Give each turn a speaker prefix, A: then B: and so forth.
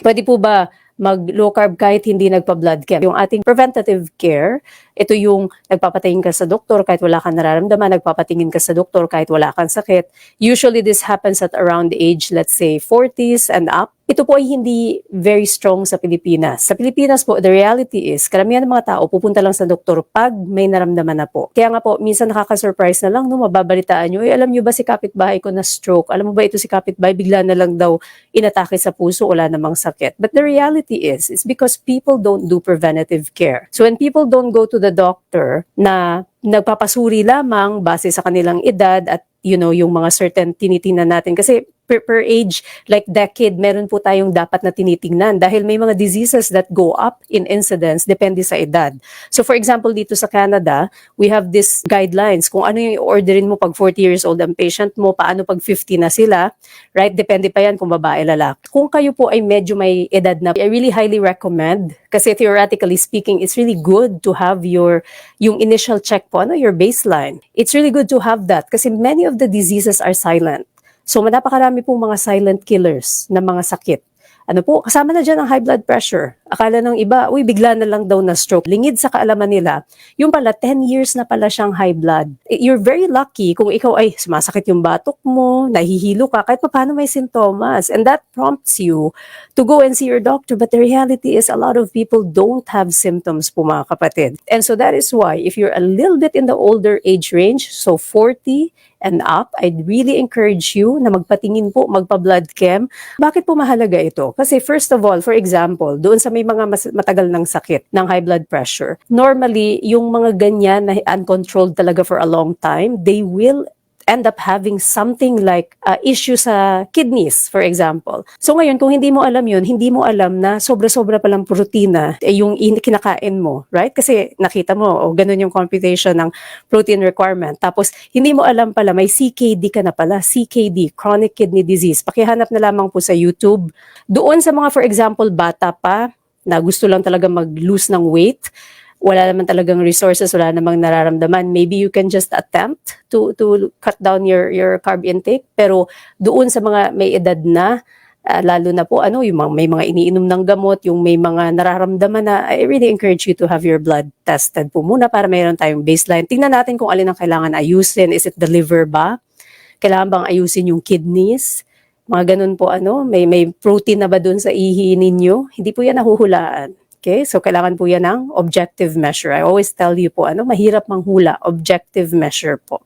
A: Pwede po ba mag-low carb kahit hindi nagpa-blood chem? Yung ating preventative care, ito yung nagpapatingin ka sa doktor kahit wala kang nararamdaman, nagpapatingin ka sa doktor kahit wala kang sakit. Usually this happens at around age, let's say 40s and up. Ito po ay hindi very strong sa Pilipinas. Sa Pilipinas po, the reality is, karamihan ng mga tao pupunta lang sa doktor pag may naramdaman na po. Kaya nga po, minsan nakaka-surprise na lang, no, mababalitaan nyo, alam nyo ba si kapitbahay ko na stroke? Alam mo ba ito si kapitbahay, bigla na lang daw inatake sa puso, wala namang sakit. But the reality is, it's because people don't do preventative care. So when people don't go to the doctor na nagpapasuri lamang base sa kanilang edad at yung mga certain tinitingnan natin. Kasi per age, like decade, meron po tayong dapat na tinitingnan dahil may mga diseases that go up in incidence depende sa edad. So for example, dito sa Canada, we have these guidelines kung ano yung i-orderin mo pag 40 years old ang patient mo, paano pag 50 na sila, right? Depende pa yan kung babae, lalaki. Kung kayo po ay medyo may edad na, I really highly recommend kasi theoretically speaking, it's really good to have yung initial check po, your baseline. It's really good to have that kasi many of the diseases are silent. So napakarami pong mga silent killers na mga sakit. Ano po, kasama na dyan ang high blood pressure. Akala ng iba, bigla na lang daw na stroke. Lingid sa kaalaman nila, yung pala 10 years na pala siyang high blood. You're very lucky kung ikaw ay sumasakit yung batok mo, nahihilo ka, kahit paano may sintomas. And that prompts you to go and see your doctor. But the reality is a lot of people don't have symptoms po mga kapatid. And so that is why if you're a little bit in the older age range, so 40 and up, I'd really encourage you na magpatingin po, magpa-blood chem. Bakit po mahalaga ito? Kasi first of all, for example, doon sa may mga matagal ng sakit ng high blood pressure, normally, yung mga ganyan na uncontrolled talaga for a long time, they will end up having something like issue sa kidneys, for example. So ngayon, kung hindi mo alam yun, hindi mo alam na sobra-sobra palang protina yung kinakain mo, right? Kasi nakita mo, ganun yung computation ng protein requirement. Tapos, hindi mo alam pala, may CKD ka na pala, CKD, chronic kidney disease. Pakihanap na lamang po sa YouTube. Doon sa mga, for example, bata pa, na gusto lang talaga mag-lose ng weight, wala naman talagang resources, wala namang nararamdaman, maybe you can just attempt to cut down your carb intake. Pero doon sa mga may edad na, lalo na po yung may mga iniinom ng gamot, yung may mga nararamdaman na, I really encourage you to have your blood tested po muna para mayroon tayong baseline. Tingnan natin kung alin ang kailangan ayusin. Is it the liver ba? Kailangan bang ayusin yung kidneys? Mga ganun po, may protein na ba doon sa ihi ninyo? Hindi po yan nahuhulaan. Okay, so kailangan po yan ng objective measure. I always tell you po, mahirap manghula, objective measure po.